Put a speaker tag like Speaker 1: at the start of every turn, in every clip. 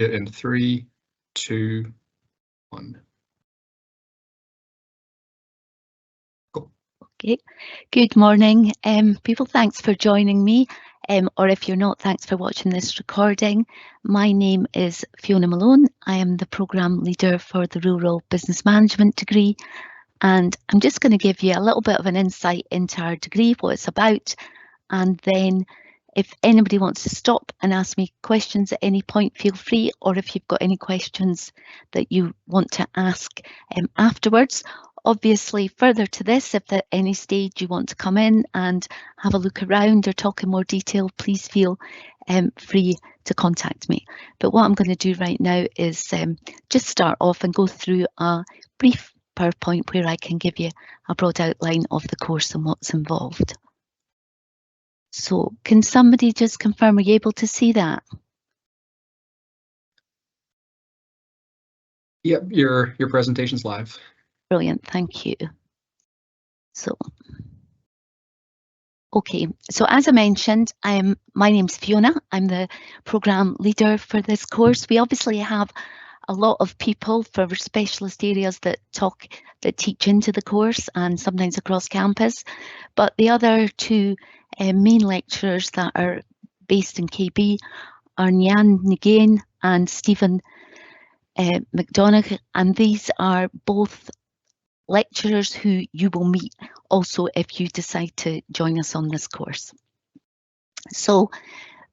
Speaker 1: In 3, 2, 1. Go.
Speaker 2: Okay. Good morning, people. Thanks for joining me. Or if you're not, thanks for watching this recording. My name is Fiona Malone. I am the programme leader for the Rural Business Management degree. And I'm just going to give you a little bit of an insight into our degree, what it's about. And then if anybody wants to stop and ask me questions at any point, feel free. Or if you've got any questions that you want to ask afterwards. Obviously, further to this, if at any stage you want to come in and have a look around or talk in more detail, please feel free to contact me. But what I'm going to do right now is just start off and go through a brief PowerPoint where I can give you a broad outline of the course and what's involved. So can somebody just confirm, are you able to see that?
Speaker 1: Yep, your presentation's live.
Speaker 2: Brilliant, thank you. So, okay, so as I mentioned, my name's Fiona. I'm the programme leader for this course. We obviously have a lot of people for specialist areas that teach into the course and sometimes across campus, but the other two main lecturers that are based in KB are Nyan Nguyen and Stephen McDonough, and these are both lecturers who you will meet also if you decide to join us on this course. So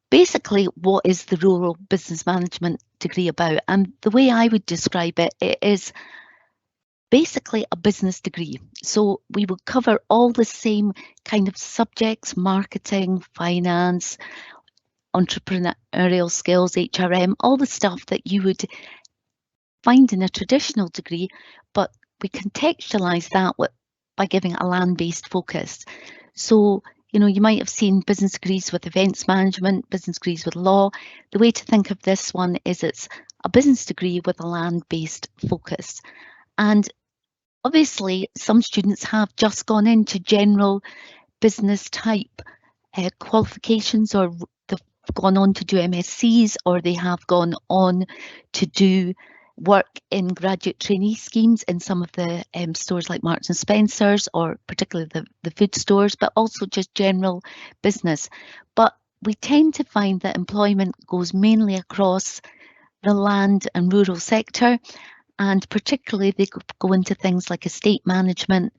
Speaker 2: basically, what is the Rural Business Management degree about? And the way I would describe it, it is basically a business degree. So we will cover all the same kind of subjects: marketing, finance, entrepreneurial skills, HRM, all the stuff that you would find in a traditional degree, but we contextualize that by giving it a land-based focus. So, you know, you might have seen business degrees with events management, business degrees with law. The way to think of this one is it's a business degree with a land-based focus. And obviously, some students have just gone into general business type qualifications, or they've gone on to do MSCs, or they have gone on to do work in graduate trainee schemes in some of the stores like Marks and Spencer's, or particularly the food stores, but also just general business. But we tend to find that employment goes mainly across the land and rural sector, and particularly they go into things like estate management,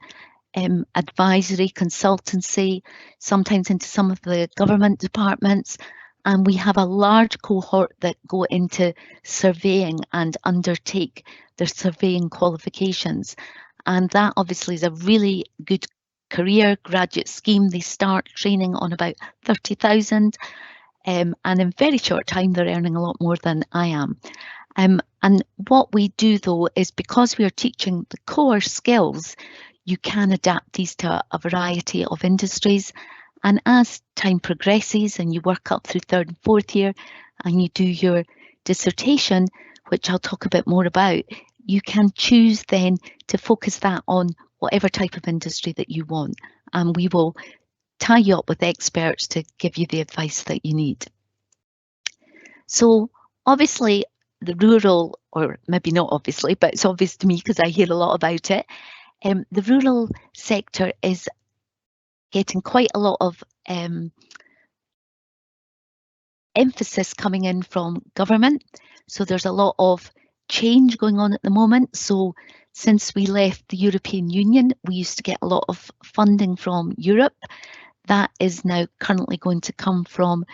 Speaker 2: advisory, consultancy, sometimes into some of the government departments. And we have a large cohort that go into surveying and undertake their surveying qualifications. And that obviously is a really good career graduate scheme. They start training on about 30,000, and in very short time they're earning a lot more than I am. And what we do though is, because we are teaching the core skills, you can adapt these to a variety of industries. And as time progresses and you work up through third and fourth year and you do your dissertation, which I'll talk a bit more about, you can choose then to focus that on whatever type of industry that you want. And we will tie you up with experts to give you the advice that you need. So obviously the rural, or maybe not obviously, but it's obvious to me because I hear a lot about it, the rural sector is getting quite a lot of emphasis coming in from government. So there's a lot of change going on at the moment. So since we left the European Union, we used to get a lot of funding from Europe. That is now currently going to come from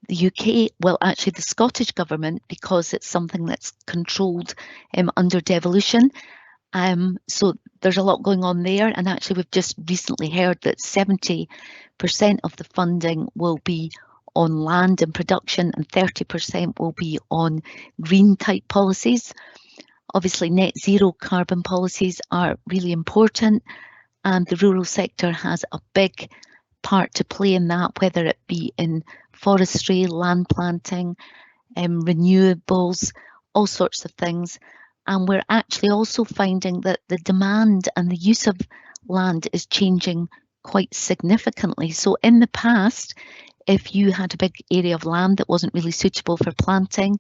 Speaker 2: the UK, well, actually the Scottish government, because it's something that's controlled under devolution. So there's a lot going on there, and actually we've just recently heard that 70% of the funding will be on land and production and 30% will be on green type policies. Obviously net zero carbon policies are really important, and the rural sector has a big part to play in that, whether it be in forestry, land planting, renewables, all sorts of things. And we're actually also finding that the demand and the use of land is changing quite significantly. So in the past, if you had a big area of land that wasn't really suitable for planting,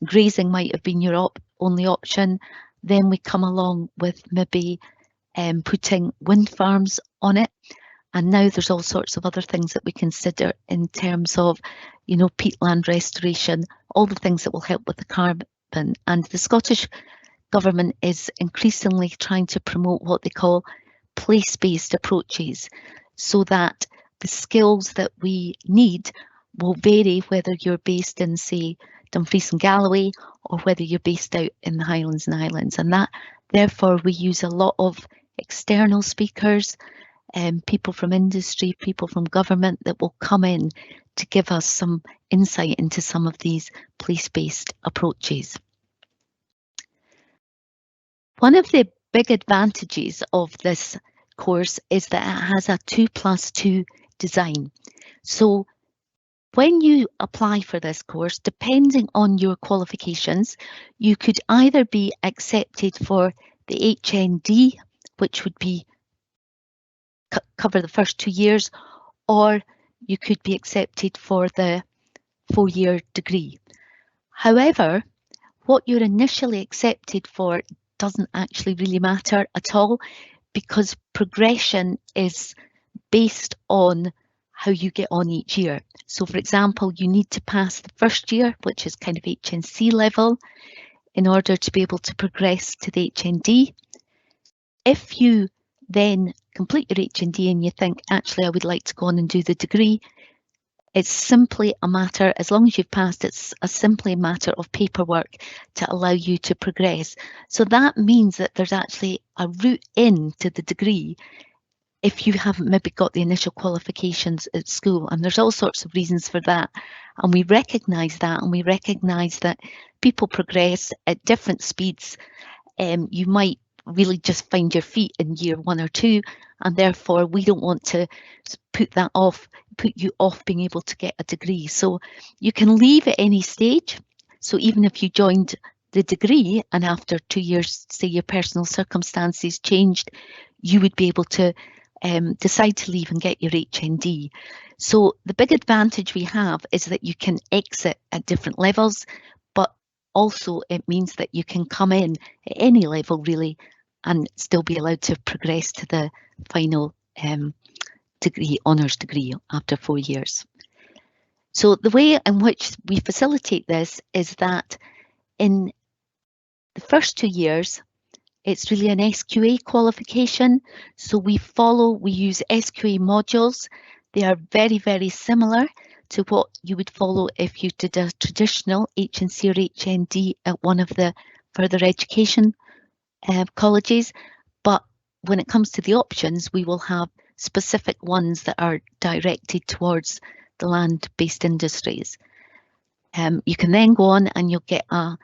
Speaker 2: grazing might have been your only option. Then we come along with maybe putting wind farms on it. And now there's all sorts of other things that we consider in terms of, you know, peatland restoration, all the things that will help with the carbon. And the Scottish Government is increasingly trying to promote what they call place-based approaches, so that the skills that we need will vary whether you're based in, say, Dumfries and Galloway, or whether you're based out in the Highlands and Islands. And that, therefore, we use a lot of external speakers, people from industry, people from government that will come in to give us some insight into some of these place-based approaches. One of the big advantages of this course is that it has a 2+2 design. So when you apply for this course, depending on your qualifications, you could either be accepted for the HND, which would be cover the first 2 years, or you could be accepted for the 4-year degree. However, what you're initially accepted for doesn't actually really matter at all, because progression is based on how you get on each year. So for example, you need to pass the first year, which is kind of HNC level, in order to be able to progress to the HND. If you then complete your HND and you think, actually, I would like to go on and do the degree, it's simply a matter, as long as you've passed, it's simply a matter of paperwork to allow you to progress. So that means that there's actually a route into the degree if you haven't maybe got the initial qualifications at school, and there's all sorts of reasons for that. And we recognise that, and we recognise that people progress at different speeds. You might really just find your feet in year 1 or 2, and therefore we don't want to put you off being able to get a degree. So you can leave at any stage. So even if you joined the degree and after 2 years, say your personal circumstances changed, you would be able to decide to leave and get your HND. So the big advantage we have is that you can exit at different levels, but also it means that you can come in at any level really and still be allowed to progress to the final degree, honours degree, after 4 years. So the way in which we facilitate this is that in the first 2 years, it's really an SQA qualification. So we use SQA modules. They are very, very similar to what you would follow if you did a traditional HNC or HND at one of the further education colleges. But when it comes to the options, we will have specific ones that are directed towards the land-based industries. You can then go on and you'll get a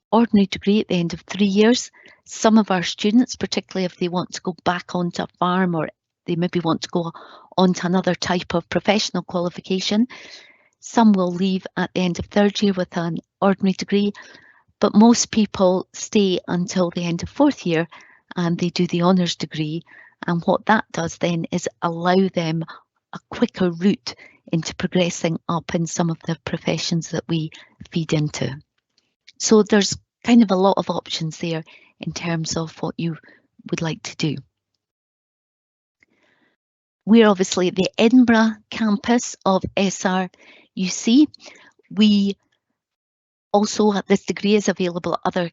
Speaker 2: ordinary degree at the end of 3 years. Some of our students, particularly if they want to go back onto a farm or they maybe want to go on to another type of professional qualification, some will leave at the end of 3rd year with an ordinary degree, but most people stay until the end of 4th year and they do the honours degree. And what that does then is allow them a quicker route into progressing up in some of the professions that we feed into. So there's kind of a lot of options there in terms of what you would like to do. We're obviously at the Edinburgh campus of SRUC. We also, this degree is available at other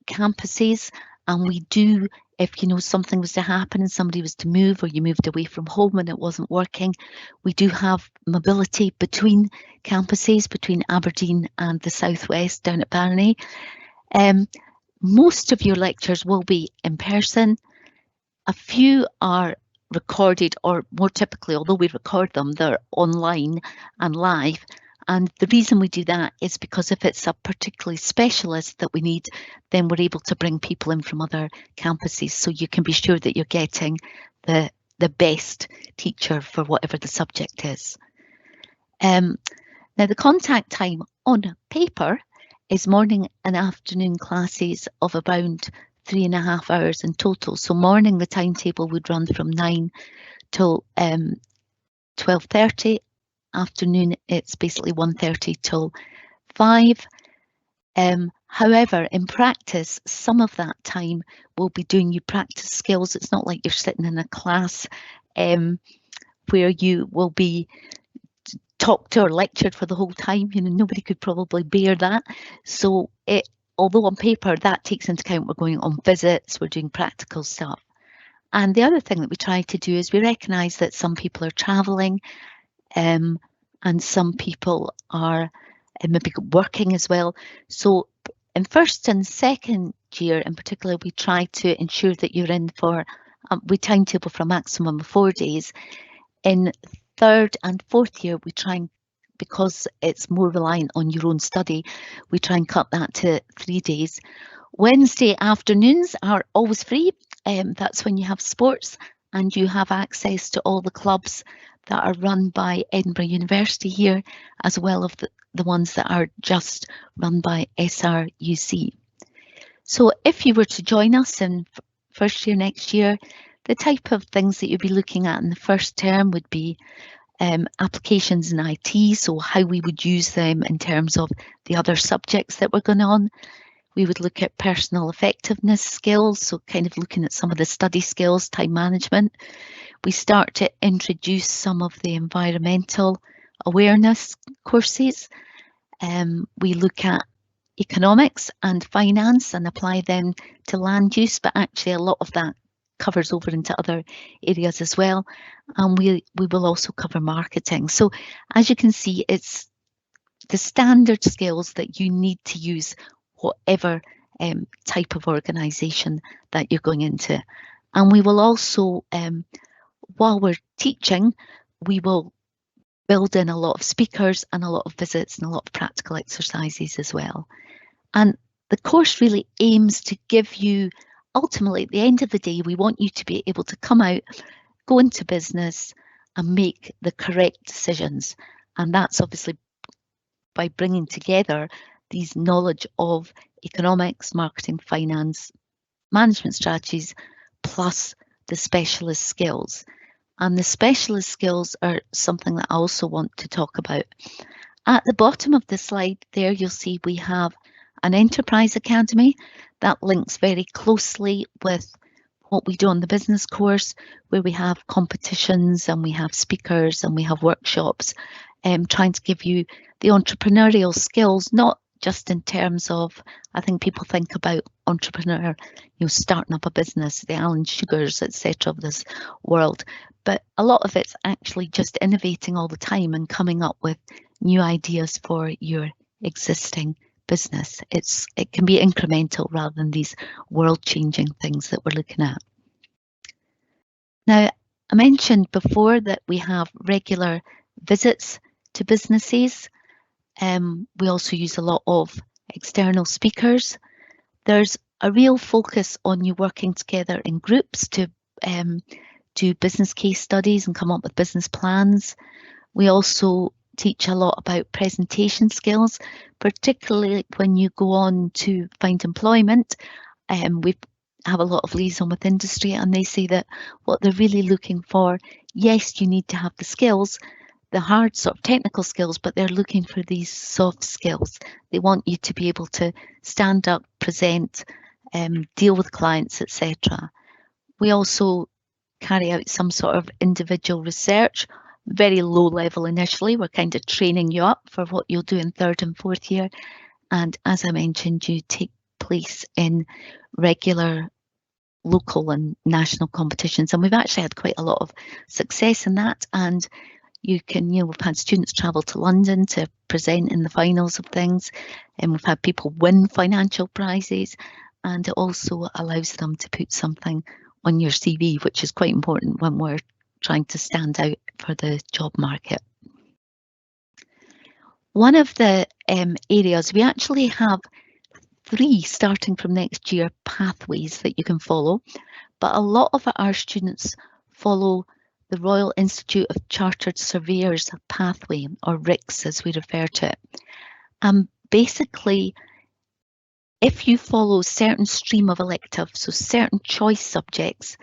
Speaker 2: campuses, and we do, if you know something was to happen and somebody was to move, or you moved away from home and it wasn't working, we do have mobility between campuses, between Aberdeen and the southwest down at Barney. Most of your lectures will be in person. A few are recorded, or more typically, although we record them, they're online and live. And the reason we do that is because if it's a particularly specialist that we need, then we're able to bring people in from other campuses, so you can be sure that you're getting the best teacher for whatever the subject is. Now the contact time on paper is morning and afternoon classes of around 3.5 hours in total. So morning, the timetable would run from 9 till 12:30. Afternoon, it's basically 1:30 till 5. However, in practice, some of that time will be doing your practice skills. It's not like you're sitting in a class where you will be talked to or lectured for the whole time. You know, nobody could probably bear that. So although on paper that takes into account we're going on visits, we're doing practical stuff. And the other thing that we try to do is we recognise that some people are travelling and some people are maybe working as well. So in first and second year in particular, we try to ensure that you're in for, we timetable for a maximum of 4 days. In third and fourth year, we try and, because it's more reliant on your own study, we try and cut that to 3 days. Wednesday afternoons are always free. That's when you have sports and you have access to all the clubs that are run by Edinburgh University here, as well as the ones that are just run by SRUC. So if you were to join us in first year next year, the type of things that you'd be looking at in the first term would be applications in IT, so how we would use them in terms of the other subjects that were going on. We would look at personal effectiveness skills, so kind of looking at some of the study skills, time management. We start to introduce some of the environmental awareness courses. We look at economics and finance and apply them to land use, but actually a lot of that covers over into other areas as well. And we will also cover marketing. So as you can see, it's the standard skills that you need to use whatever type of organisation that you're going into. And we will also, while we're teaching, we will build in a lot of speakers and a lot of visits and a lot of practical exercises as well. And the course really aims to give you, ultimately, at the end of the day, we want you to be able to come out, go into business and make the correct decisions. And that's obviously by bringing together these knowledge of economics, marketing, finance, management strategies, plus the specialist skills. And the specialist skills are something that I also want to talk about. At the bottom of the slide there, you'll see we have an Enterprise Academy that links very closely with what we do on the business course, where we have competitions and we have speakers and we have workshops, trying to give you the entrepreneurial skills, not just in terms of, I think people think about entrepreneur, you know, starting up a business, the Alan Sugars, etc. of this world, but a lot of it's actually just innovating all the time and coming up with new ideas for your existing business. It can be incremental rather than these world-changing things that we're looking at. Now, I mentioned before that we have regular visits to businesses. We also use a lot of external speakers. There's a real focus on you working together in groups to do business case studies and come up with business plans. We also teach a lot about presentation skills, particularly when you go on to find employment. We have a lot of liaison with industry, and they say that what they're really looking for, yes, you need to have the skills, the hard sort of technical skills, but they're looking for these soft skills. They want you to be able to stand up, present, deal with clients, etc. We also carry out some sort of individual research, very low level initially. We're kind of training you up for what you'll do in third and fourth year. And as I mentioned, you take place in regular local and national competitions. And we've actually had quite a lot of success in that. And you can, we've had students travel to London to present in the finals of things, and we've had people win financial prizes, and it also allows them to put something on your CV, which is quite important when we're trying to stand out for the job market. One of the areas, we actually have 3 starting from next year pathways that you can follow, but a lot of our students follow the Royal Institute of Chartered Surveyors pathway, or RICS as we refer to it. Basically, if you follow certain stream of elective, so certain choice subjects,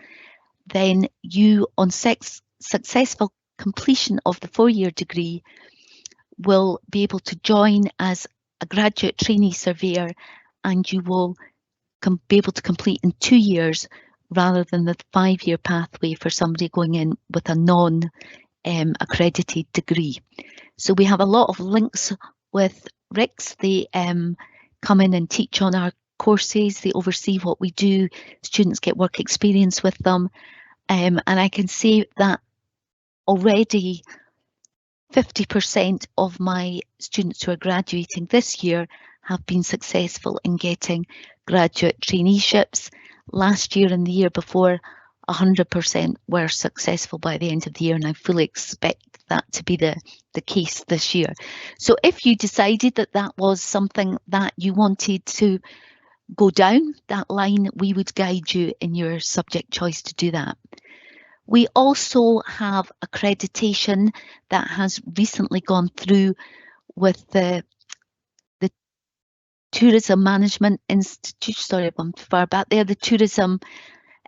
Speaker 2: then you, on successful completion of the 4-year degree, will be able to join as a graduate trainee surveyor, and you will be able to complete in 2 years rather than the 5-year pathway for somebody going in with a non-accredited degree. So we have a lot of links with RICS. They come in and teach on our courses. They oversee what we do. Students get work experience with them. And I can say that already 50% of my students who are graduating this year have been successful in getting graduate traineeships. Last year and the year before, 100% were successful by the end of the year, and I fully expect that to be the case this year. So if you decided that that was something that you wanted to go down that line, we would guide you in your subject choice to do that. We also have accreditation that has recently gone through with the Tourism Management Institute. Sorry, I'm too far back there. The Tourism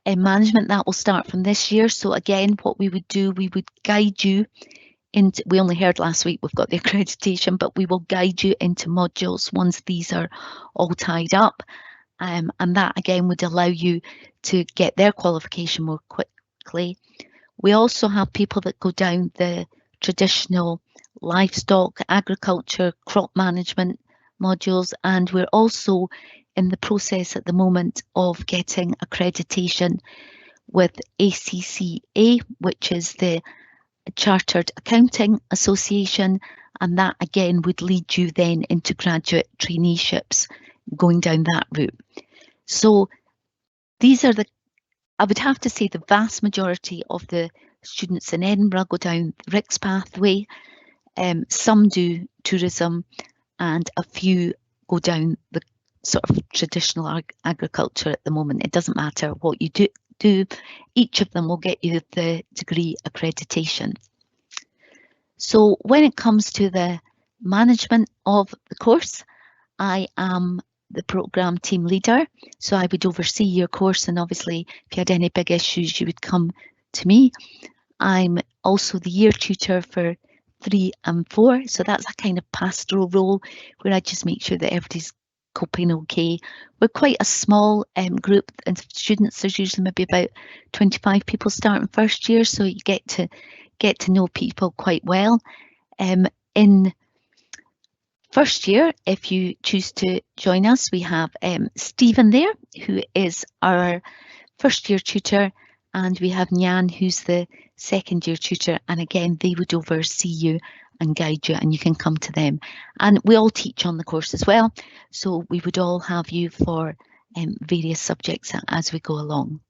Speaker 2: Management, that will start from this year. So again, what we would do, we would guide you into, we only heard last week we've got the accreditation, but we will guide you into modules once these are all tied up. And that again would allow you to get their qualification more quickly. We also have people that go down the traditional livestock, agriculture, crop management modules, and we're also in the process at the moment of getting accreditation with ACCA, which is the Chartered Accounting Association, and that again would lead you then into graduate traineeships going down that route. So these are I would have to say the vast majority of the students in Edinburgh go down the RICS pathway. Some do tourism, and a few go down the sort of traditional agriculture at the moment. It doesn't matter what you do, each of them will get you the degree accreditation. So when it comes to the management of the course, I am the programme team leader, so I would oversee your course, and obviously if you had any big issues you would come to me. I'm also the year tutor for 3 and 4, so that's a kind of pastoral role where I just make sure that everybody's coping okay. We're quite a small group and students. There's usually maybe about 25 people starting first year, so you get to know people quite well. In first year, if you choose to join us, we have Stephen there, who is our first year tutor, and we have Nyan, who's the second year tutor, and again they would oversee you and guide you, and you can come to them. And we all teach on the course as well, so we would all have you for various subjects as we go along.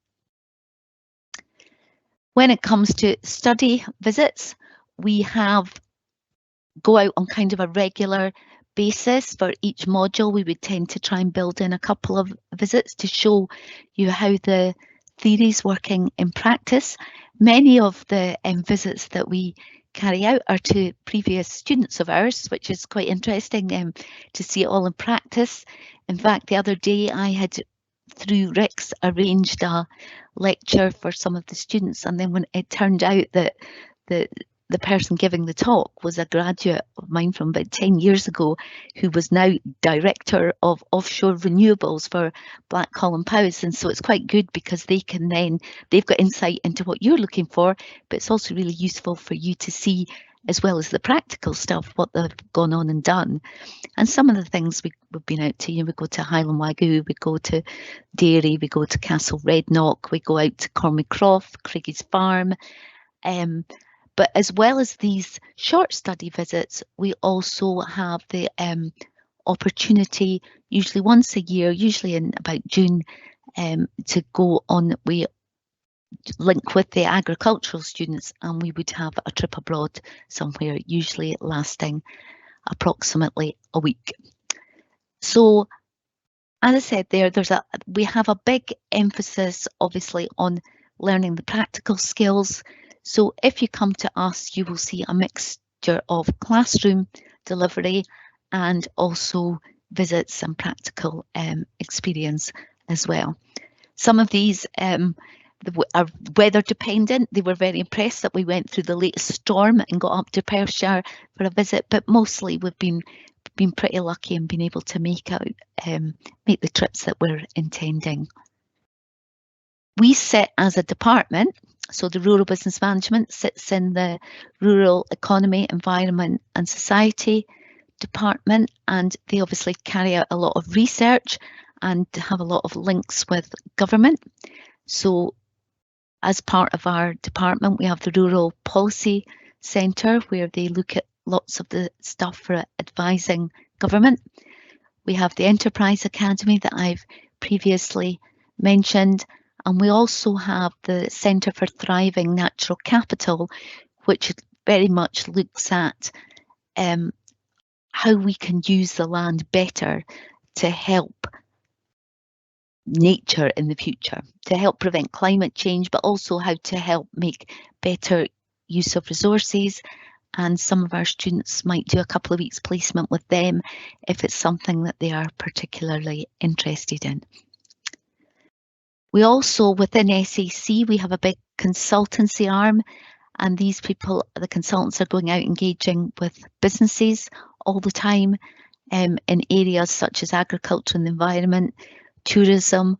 Speaker 2: When it comes to study visits, we go out on kind of a regular basis for each module. We would tend to try and build in a couple of visits to show you how the theory's working in practice. Many of the visits that we carry out are to previous students of ours, which is quite interesting to see it all in practice. In fact, the other day I had, through RICS, arranged a lecture for some of the students, and then when it turned out that the person giving the talk was a graduate of mine from about 10 years ago, who was now director of offshore renewables for Black Column Powys. And so it's quite good because they've got insight into what you're looking for, but it's also really useful for you to see, as well as the practical stuff, what they've gone on and done. And some of the things we've been out to, we go to Highland Wagyu, we go to Dairy, we go to Castle Redknock, we go out to Cormycroft, Craigie's Farm. But as well as these short study visits, we also have the opportunity, usually once a year, usually in about June, to go on. We link with the agricultural students, and we would have a trip abroad somewhere, usually lasting approximately a week. So, as I said we have a big emphasis, obviously, on learning the practical skills. So if you come to us, you will see a mixture of classroom delivery and also visits and practical experience as well. Some of these are weather dependent. They were very impressed that we went through the latest storm and got up to Perthshire for a visit, but mostly we've been been pretty lucky and been able to make the trips that we're intending. We sit as a department, so the Rural Business Management sits in the Rural Economy, Environment and Society department, and they obviously carry out a lot of research and have a lot of links with government. So as part of our department, we have the Rural Policy Centre, where they look at lots of the stuff for advising government. We have the Enterprise Academy that I've previously mentioned, and we also have the Centre for Thriving Natural Capital, which very much looks at how we can use the land better to help nature in the future, to help prevent climate change, but also how to help make better use of resources. And some of our students might do a couple of weeks placement with them if it's something that they are particularly interested in. We also, within SAC, we have a big consultancy arm, and these people, the consultants, are going out engaging with businesses all the time in areas such as agriculture and the environment, tourism.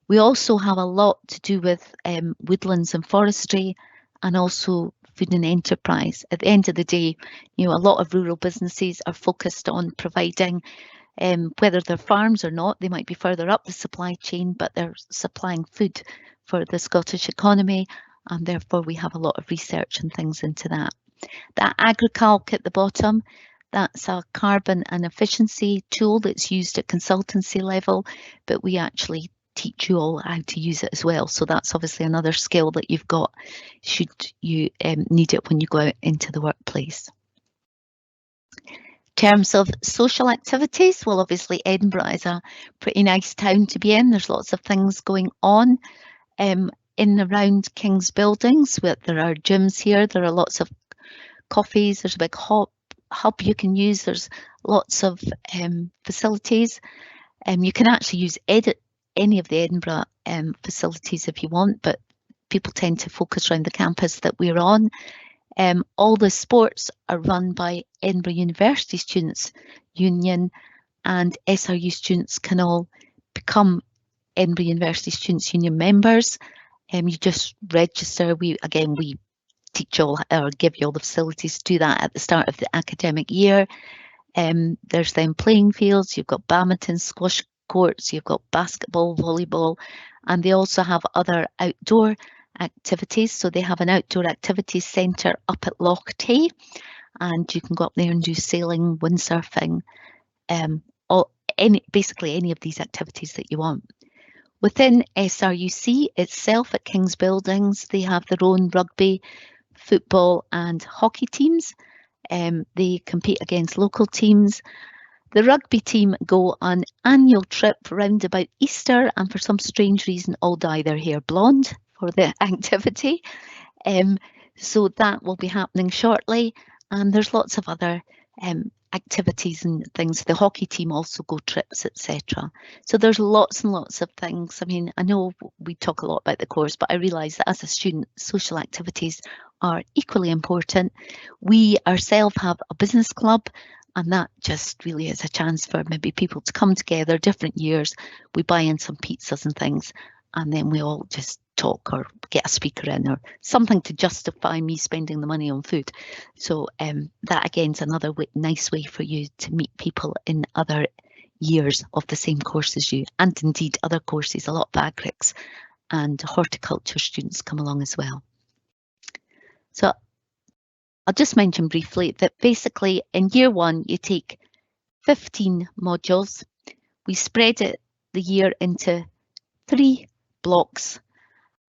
Speaker 2: We also have a lot to do with woodlands and forestry, and also food and enterprise. At the end of the day, you know, a lot of rural businesses are focused on providing, whether they're farms or not, they might be further up the supply chain, but they're supplying food for the Scottish economy, and therefore we have a lot of research and things into that. That AgriCalc at the bottom, that's a carbon and efficiency tool that's used at consultancy level, but we actually teach you all how to use it as well. So that's obviously another skill that you've got should you need it when you go out into the workplace. In terms of social activities, well, obviously Edinburgh is a pretty nice town to be in. There's lots of things going on in and around King's buildings. There are gyms here, there are lots of coffees, there's a big hub you can use, there's lots of facilities. You can actually use any of the Edinburgh facilities if you want, but people tend to focus around the campus that we're on. All the sports are run by Edinburgh University Students' Union, and SRU students can all become Edinburgh University Students' Union members. You just register. We teach all or give you all the facilities to do that at the start of the academic year. There's then playing fields, you've got badminton, squash courts, you've got basketball, volleyball, and they also have other outdoor activities. So they have an outdoor activities centre up at Loch Tay, and you can go up there and do sailing, windsurfing, basically any of these activities that you want. Within SRUC itself at King's Buildings, they have their own rugby, football and hockey teams. They compete against local teams. The rugby team go on annual trip round about Easter, and for some strange reason all dye their hair blonde for the activity. So that will be happening shortly, and there's lots of other activities and things. The hockey team also go trips, etc. So there's lots and lots of things. I mean, I know we talk a lot about the course, but I realise that as a student, social activities are equally important. We ourselves have a business club, and that just really is a chance for maybe people to come together, different years. We buy in some pizzas and things, and then we all just talk or get a speaker in or something to justify me spending the money on food. So that again is another nice way for you to meet people in other years of the same course as you, and indeed other courses. A lot of agrics and horticulture students come along as well. So I'll just mention briefly that basically in year one you take 15 modules. We spread the year into 3 blocks,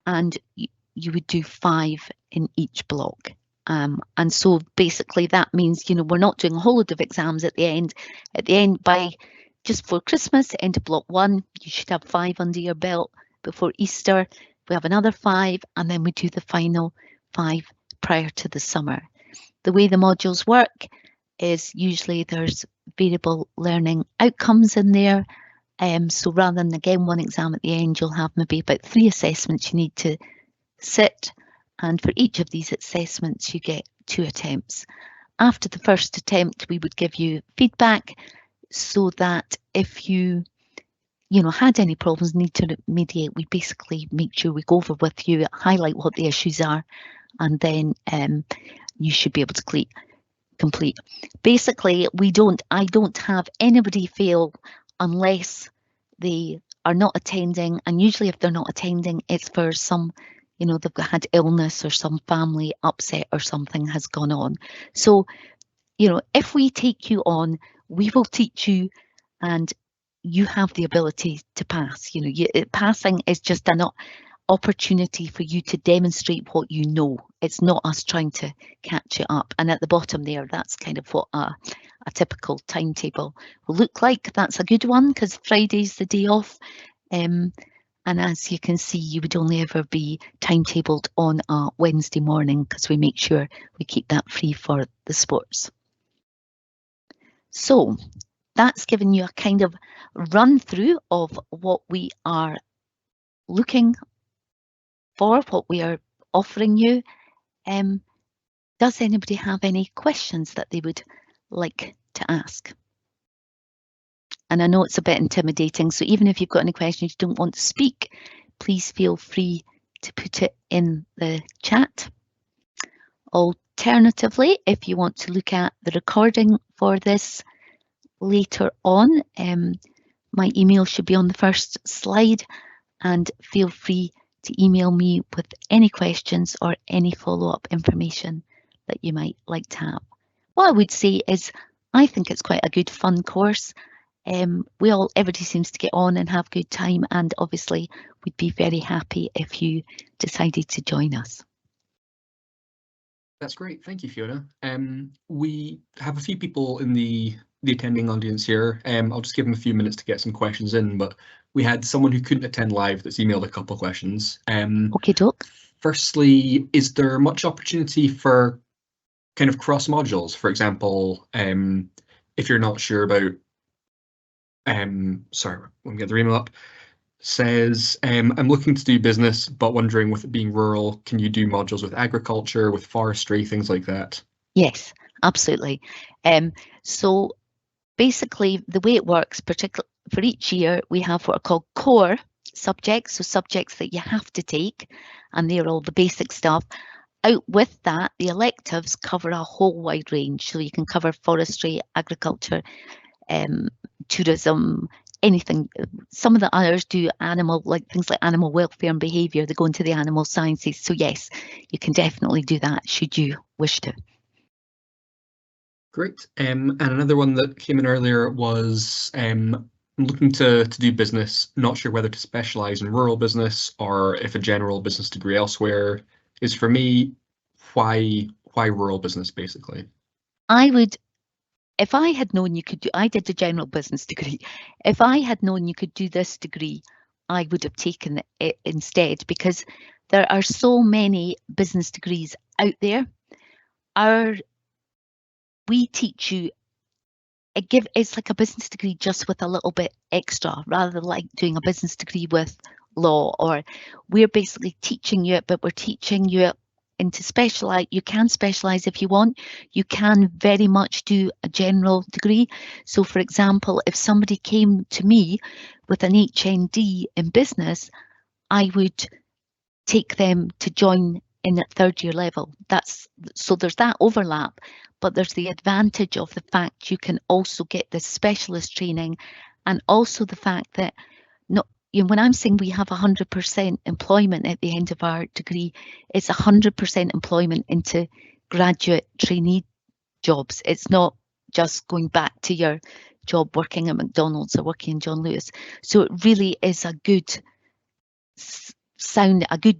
Speaker 2: and you would do 5 in each block. And so basically that means, you know, we're not doing a whole load of exams at the end. At the end, by just before Christmas, end of block 1, you should have 5 under your belt. Before Easter, we have another 5, and then we do the final 5 prior to the summer. The way the modules work is usually there's variable learning outcomes in there. So rather than again 1 exam at the end, you'll have maybe about 3 assessments you need to sit, and for each of these assessments you get 2 attempts. after the first attempt, we would give you feedback so that if you had any problems, need to remediate, we basically make sure we go over with you, highlight what the issues are, and then you should be able to complete. Basically, I don't have anybody fail unless they are not attending, and usually if they're not attending, it's for some, they've had illness or some family upset or something has gone on. So, if we take you on, we will teach you, and you have the ability to pass. Passing is just an opportunity for you to demonstrate what you know. It's not us trying to catch it up. And at the bottom there, that's kind of what a typical timetable will look like. That's a good one because Friday's the day off. And as you can see, you would only ever be timetabled on a Wednesday morning because we make sure we keep that free for the sports. So that's given you a kind of run through of what we are looking for, what we are offering you. Does anybody have any questions that they would like to ask? And I know it's a bit intimidating, so even if you've got any questions you don't want to speak, please feel free to put it in the chat. Alternatively, if you want to look at the recording for this later on, my email should be on the first slide, and feel free to email me with any questions or any follow-up information that you might like to have. What I would say is I think it's quite a good fun course. Everybody seems to get on and have good time, and obviously we'd be very happy if you decided to join us.
Speaker 1: That's great, thank you, Fiona. We have a few people in the attending audience here. I'll just give them a few minutes to get some questions in, but we had someone who couldn't attend live that's emailed a couple of questions.
Speaker 2: Okay, doc.
Speaker 1: Firstly, is there much opportunity for kind of cross modules? For example, if you're not sure about, sorry, let me get the email up. Says, I'm looking to do business, but wondering with it being rural, can you do modules with agriculture, with forestry, things like that?
Speaker 2: Yes, absolutely. So basically the way it works, particularly for each year, we have what are called core subjects, so subjects that you have to take, and they're all the basic stuff. Out with that, the electives cover a whole wide range, so you can cover forestry, agriculture, tourism, anything. Some of the others do things like animal welfare and behaviour. They go into the animal sciences. So yes, you can definitely do that should you wish to.
Speaker 1: Great. And another one that came in earlier was I'm looking to do business, not sure whether to specialise in rural business or if a general business degree elsewhere is for me. Why rural business, basically?
Speaker 2: If I had known you could do, I did the general business degree. If I had known you could do this degree, I would have taken it instead, because there are so many business degrees out there. We teach you, it's like a business degree just with a little bit extra, rather than like doing a business degree with law, or we're basically teaching you it, but we're teaching you it into specialise. You can specialise if you want. You can very much do a general degree. So for example, if somebody came to me with an HND in business, I would take them to join in at third year level. So there's that overlap, but there's the advantage of the fact you can also get this specialist training, and also the fact that when I'm saying we have 100% employment at the end of our degree, it's 100% employment into graduate trainee jobs. It's not just going back to your job working at McDonald's or working in John Lewis. So it really is a good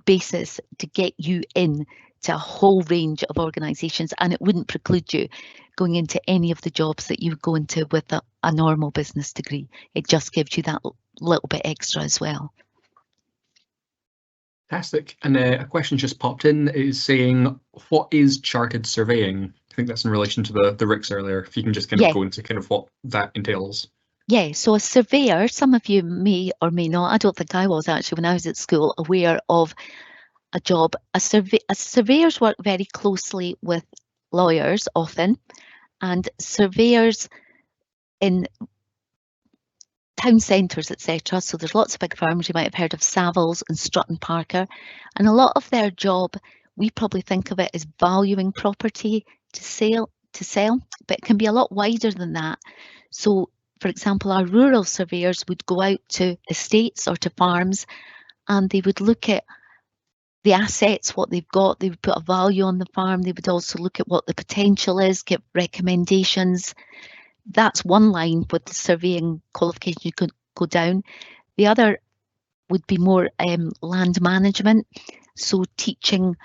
Speaker 2: basis to get you in to a whole range of organisations, and it wouldn't preclude you going into any of the jobs that you go into with a normal business degree. It just gives you that little bit extra as well.
Speaker 1: Fantastic. And a question just popped in, is saying, what is chartered surveying? I think that's in relation to the RICS earlier. If you can just kind of go into kind of what that entails. Yeah,
Speaker 2: so a surveyor, some of you may or may not, I don't think I was actually when I was at school aware of a job. Surveyors work very closely with lawyers often, and surveyors in town centres, etc. So there's lots of big firms. You might have heard of Savills and Strutt and Parker, and a lot of their job, we probably think of it as valuing property to sell, but it can be a lot wider than that. So, for example, our rural surveyors would go out to estates or to farms, and they would look at the assets, what they've got. They would put a value on the farm. They would also look at what the potential is, give recommendations. That's one line with the surveying qualification you could go down. The other would be more land management, so teaching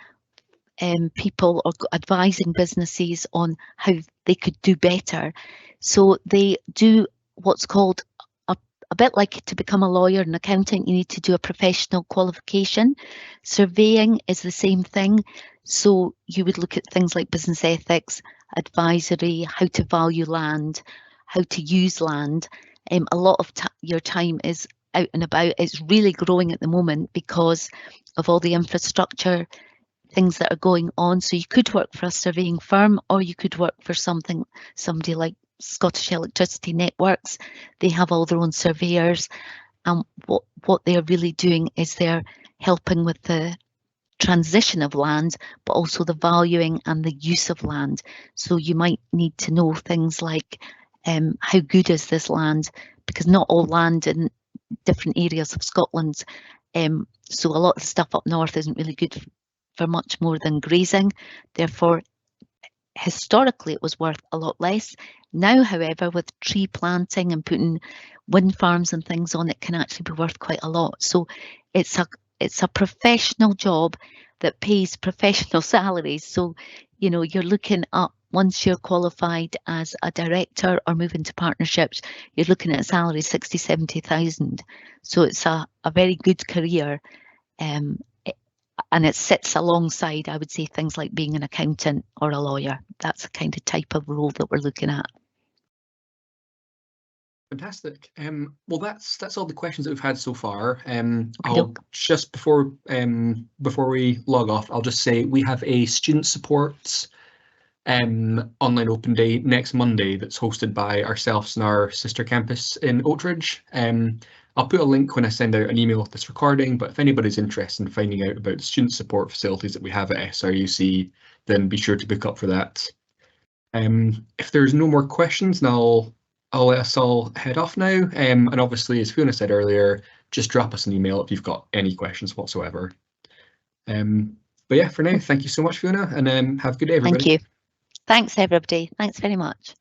Speaker 2: people or advising businesses on how they could do better. So they do what's called a bit like to become a lawyer and accountant, you need to do a professional qualification. Surveying is the same thing. So you would look at things like business ethics, advisory, how to value land, how to use land. A lot of your time is out and about. It's really growing at the moment because of all the infrastructure things that are going on. So you could work for a surveying firm, or you could work for somebody like Scottish Electricity Networks. They have all their own surveyors, and what they're really doing is they're helping with the transition of land, but also the valuing and the use of land. So you might need to know things like how good is this land, because not all land in different areas of Scotland. So a lot of stuff up north isn't really good for much more than grazing. Therefore, historically it was worth a lot less. Now, however, with tree planting and putting wind farms and things on, it can actually be worth quite a lot. So it's a professional job that pays professional salaries. So, you know, you're looking up, once you're qualified as a director or move into partnerships, you're looking at a salary 60, 70,000. So it's a very good career. And it sits alongside, I would say, things like being an accountant or a lawyer. That's the kind of type of role that we're looking at.
Speaker 1: Fantastic. Well, that's all the questions that we've had so far.
Speaker 2: Okay,
Speaker 1: I'll just before we log off, I'll just say we have a student support online open day next Monday that's hosted by ourselves and our sister campus in Oatridge. I'll put a link when I send out an email with this recording, but if anybody's interested in finding out about the student support facilities that we have at SRUC, then be sure to book up for that. If there's no more questions, now I'll let us all head off now. And obviously, as Fiona said earlier, just drop us an email if you've got any questions whatsoever. But yeah, for now, thank you so much, Fiona, and have a good day, everybody.
Speaker 2: Thank you. Thanks, everybody. Thanks very much.